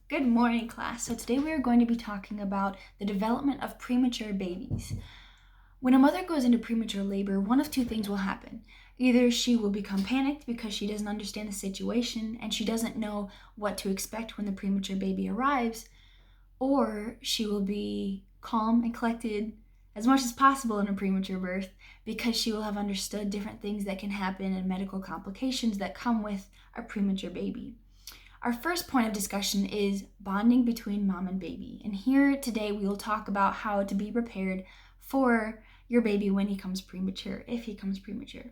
Good morning, class. So today we are going to be talking about the development of premature babies. When a mother goes into premature labor, one of two things will happen. Either she will become panicked because she doesn't understand the situation and she doesn't know what to expect when the premature baby arrives, or she will be calm and collected as much as possible in a premature birth because she will have understood different things that can happen and medical complications that come with a premature baby. Our first point of discussion is bonding between mom and baby. And here today we will talk about how to be prepared for your baby when he comes premature, if he comes premature.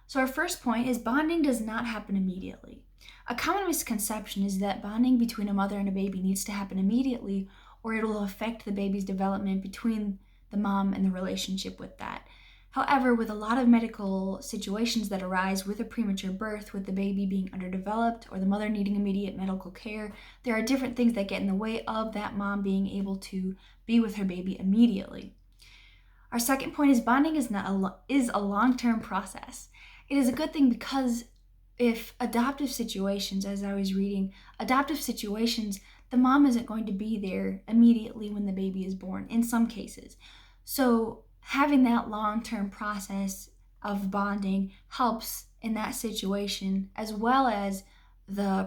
So our first point is bonding does not happen immediately. A common misconception is that bonding between a mother and a baby needs to happen immediately or it will affect the baby's development between the mom and the relationship with that. However, with a lot of medical situations that arise with a premature birth, with the baby being underdeveloped or the mother needing immediate medical care, there are different things that get in the way of that mom being able to be with her baby immediately. Our second point is bonding is a long-term process. It is a good thing because if adoptive situations, as I was reading, adoptive situations, the mom isn't going to be there immediately when the baby is born in some cases. So having that long-term process of bonding helps in that situation, as well as the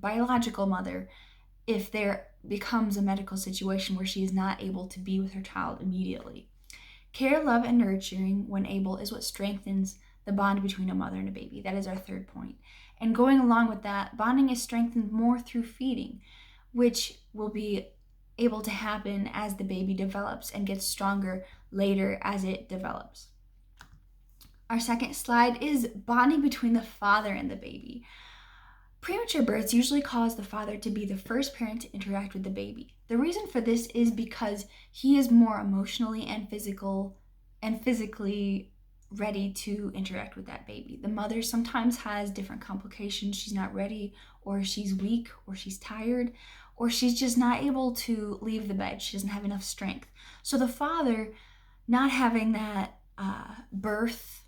biological mother if there becomes a medical situation where she is not able to be with her child immediately. Care, love, and nurturing, when able, is what strengthens the bond between a mother and a baby. That is our third point. And going along with that, bonding is strengthened more through feeding, which will be able to happen as the baby develops and gets stronger later as it develops. Our second slide is bonding between the father and the baby. Premature births usually cause the father to be the first parent to interact with the baby. The reason for this is because he is more emotionally and physically ready to interact with that baby. The mother sometimes has different complications. She's not ready, or she's weak, or she's tired, or she's just not able to leave the bed. She doesn't have enough strength. So the father, not having that birth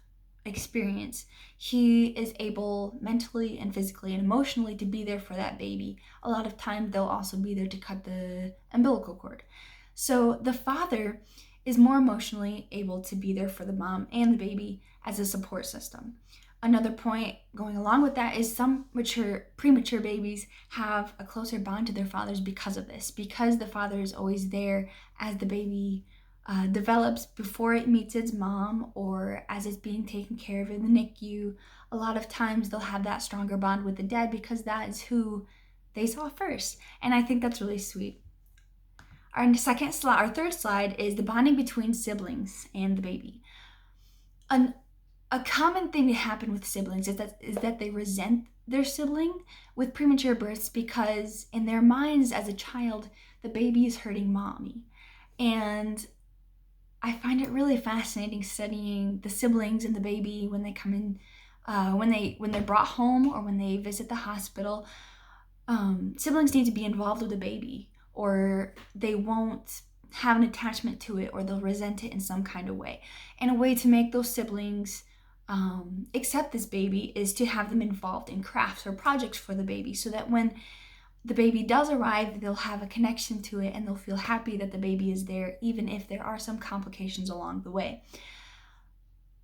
experience, he is able mentally and physically and emotionally to be there for that baby. A lot of times they'll also be there to cut the umbilical cord. So the father is more emotionally able to be there for the mom and the baby as a support system. Another point going along with that is some premature babies have a closer bond to their fathers because of this, because the father is always there as the baby develops before it meets its mom or as it's being taken care of in the NICU. A lot of times they'll have that stronger bond with the dad because that is who they saw first. And I think that's really sweet. Our third slide is the bonding between siblings and the baby. A common thing to happen with siblings is that they resent their sibling with premature births because in their minds as a child, the baby is hurting mommy. And I find it really fascinating studying the siblings and the baby when they come in, when they're brought home or when they visit the hospital. Siblings need to be involved with the baby, or they won't have an attachment to it, or they'll resent it in some kind of way. And a way to make those siblings accept this baby is to have them involved in crafts or projects for the baby, so that when the baby does arrive, they'll have a connection to it and they'll feel happy that the baby is there, even if there are some complications along the way.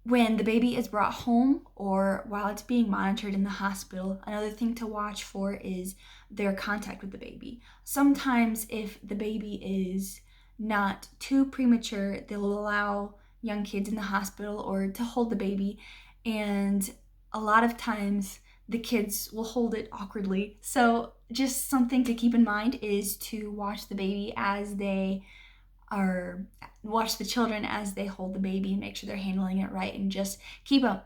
When the baby is brought home or while it's being monitored in the hospital, another thing to watch for is their contact with the baby. Sometimes if the baby is not too premature, they'll allow young kids in the hospital or to hold the baby, and a lot of times the kids will hold it awkwardly. So just something to keep in mind is to watch the children as they hold the baby and make sure they're handling it right, and just keep a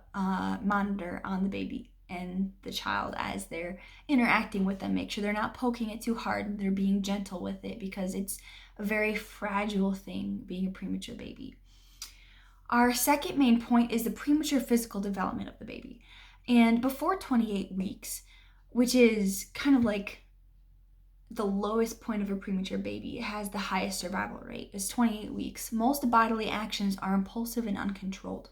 monitor on the baby and the child as they're interacting with them. Make sure they're not poking it too hard and they're being gentle with it, because it's a very fragile thing being a premature baby. Our second main point is the premature physical development of the baby. And before 28 weeks, which is kind of like the lowest point of a premature baby, it has the highest survival rate, is 28 weeks. Most bodily actions are impulsive and uncontrolled.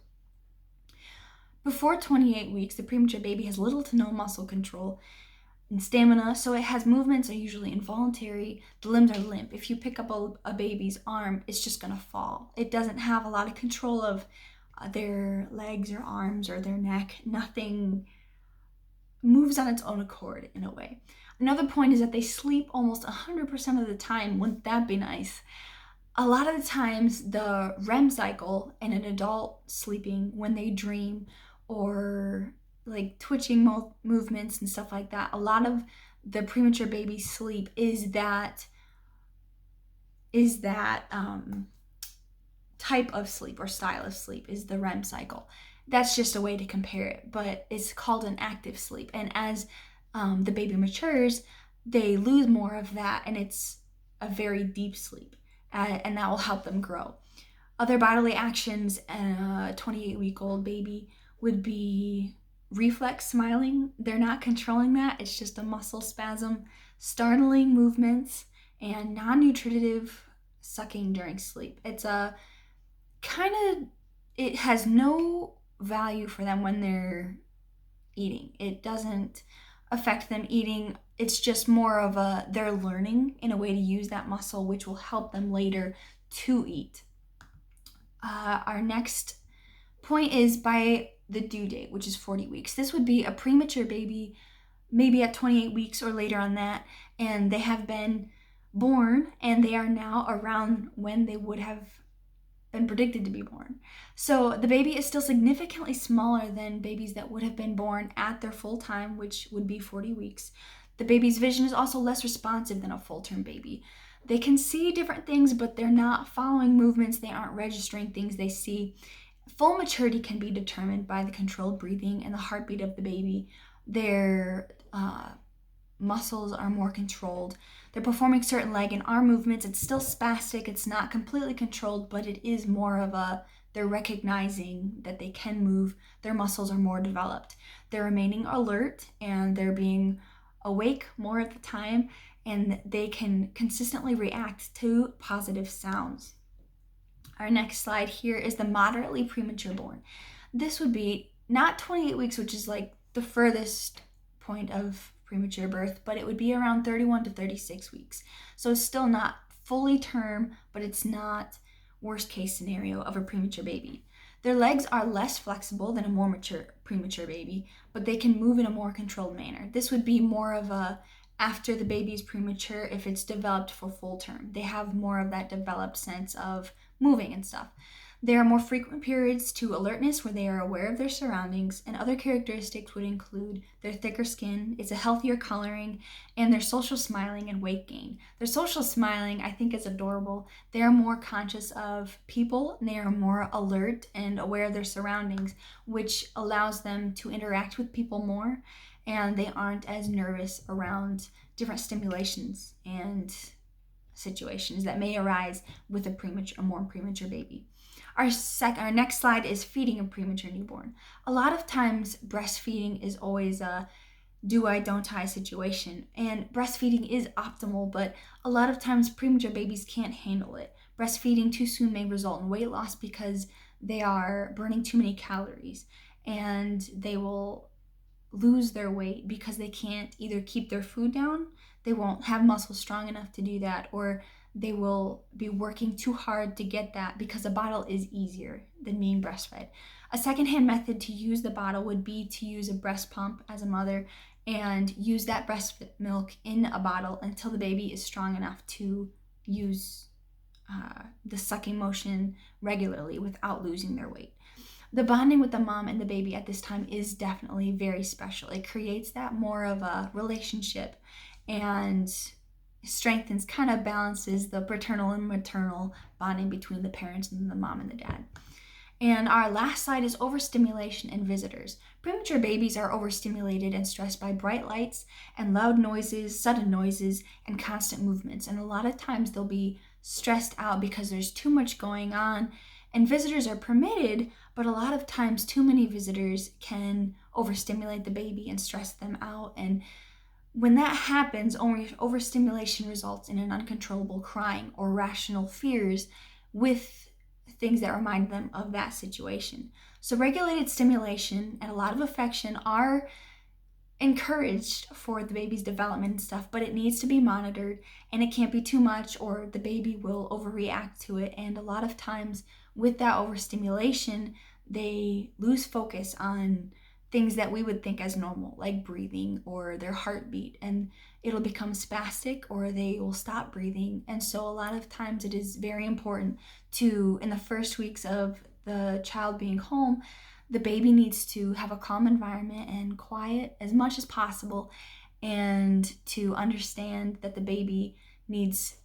Before 28 weeks, the premature baby has little to no muscle control, and stamina, so it has movements are usually involuntary. The limbs are limp. If you pick up a baby's arm, it's just gonna fall. It doesn't have a lot of control of their legs or arms or their neck. Nothing moves on its own accord in a way. Another point is that they sleep almost 100% of the time. Wouldn't that be nice? A lot of the times, the REM cycle in an adult sleeping, when they dream or like twitching movements and stuff like that, a lot of the premature baby sleep is that type of sleep or style of sleep, is the REM cycle. That's just a way to compare it, but it's called an active sleep. And as the baby matures, they lose more of that, and it's a very deep sleep, and that will help them grow. Other bodily actions in a 28-week-old baby would be reflex smiling. They're not controlling that, it's just a muscle spasm, startling movements, and non-nutritive sucking during sleep. It's a kind of, it has no value for them when they're eating. It doesn't affect them eating. It's just more of they're learning in a way to use that muscle, which will help them later to eat. Our next point is by the due date, which is 40 weeks. This would be a premature baby, maybe at 28 weeks or later on that, and they have been born and they are now around when they would have been predicted to be born. So the baby is still significantly smaller than babies that would have been born at their full time, which would be 40 weeks. The baby's vision is also less responsive than a full-term baby. They can see different things, but they're not following movements. They aren't registering things they see. Full maturity can be determined by the controlled breathing and the heartbeat of the baby. Their muscles are more controlled. They're performing certain leg and arm movements. It's still spastic. It's not completely controlled, but it is more of they're recognizing that they can move. Their muscles are more developed. They're remaining alert and they're being awake more at the time, and they can consistently react to positive sounds. Our next slide here is the moderately premature born. This would be not 28 weeks, which is like the furthest point of premature birth, but it would be around 31 to 36 weeks. So it's still not fully term, but it's not worst case scenario of a premature baby. Their legs are less flexible than a more mature premature baby, but they can move in a more controlled manner. This would be more of after the baby is premature, if it's developed for full term. They have more of that developed sense of moving and stuff. There are more frequent periods to alertness where they are aware of their surroundings, and other characteristics would include their thicker skin, it's a healthier coloring, and their social smiling and weight gain. Their social smiling, I think, is adorable. They are more conscious of people, and they are more alert and aware of their surroundings, which allows them to interact with people more, and they aren't as nervous around different stimulations and situations that may arise with a more premature baby. Our next slide is feeding a premature newborn. A lot of times breastfeeding is always a do I, don't I situation, and breastfeeding is optimal, but a lot of times premature babies can't handle it. Breastfeeding too soon may result in weight loss because they are burning too many calories, and they will lose their weight because they can't either keep their food down, they won't have muscles strong enough to do that, or they will be working too hard to get that because a bottle is easier than being breastfed. A secondhand method to use the bottle would be to use a breast pump as a mother and use that breast milk in a bottle until the baby is strong enough to use the sucking motion regularly without losing their weight. The bonding with the mom and the baby at this time is definitely very special. It creates that more of a relationship and strengthens, kind of balances the paternal and maternal bonding between the parents and the mom and the dad. And our last slide is overstimulation and visitors. Premature babies are overstimulated and stressed by bright lights and loud noises, sudden noises, and constant movements. And a lot of times they'll be stressed out because there's too much going on. And visitors are permitted, but a lot of times too many visitors can overstimulate the baby and stress them out. And when that happens, overstimulation results in an uncontrollable crying or rational fears with things that remind them of that situation. So regulated stimulation and a lot of affection are encouraged for the baby's development and stuff, but it needs to be monitored, and it can't be too much or the baby will overreact to it. And a lot of times with that overstimulation, they lose focus on things that we would think as normal, like breathing or their heartbeat, and it'll become spastic or they will stop breathing. And so a lot of times it is very important to, in the first weeks of the child being home, the baby needs to have a calm environment and quiet as much as possible, and to understand that the baby needs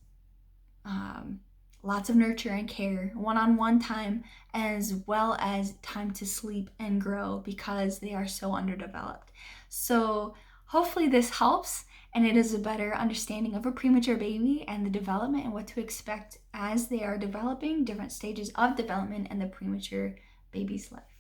lots of nurture and care, one-on-one time, as well as time to sleep and grow because they are so underdeveloped. So hopefully this helps, and it is a better understanding of a premature baby and the development and what to expect as they are developing, different stages of development in the premature baby's life.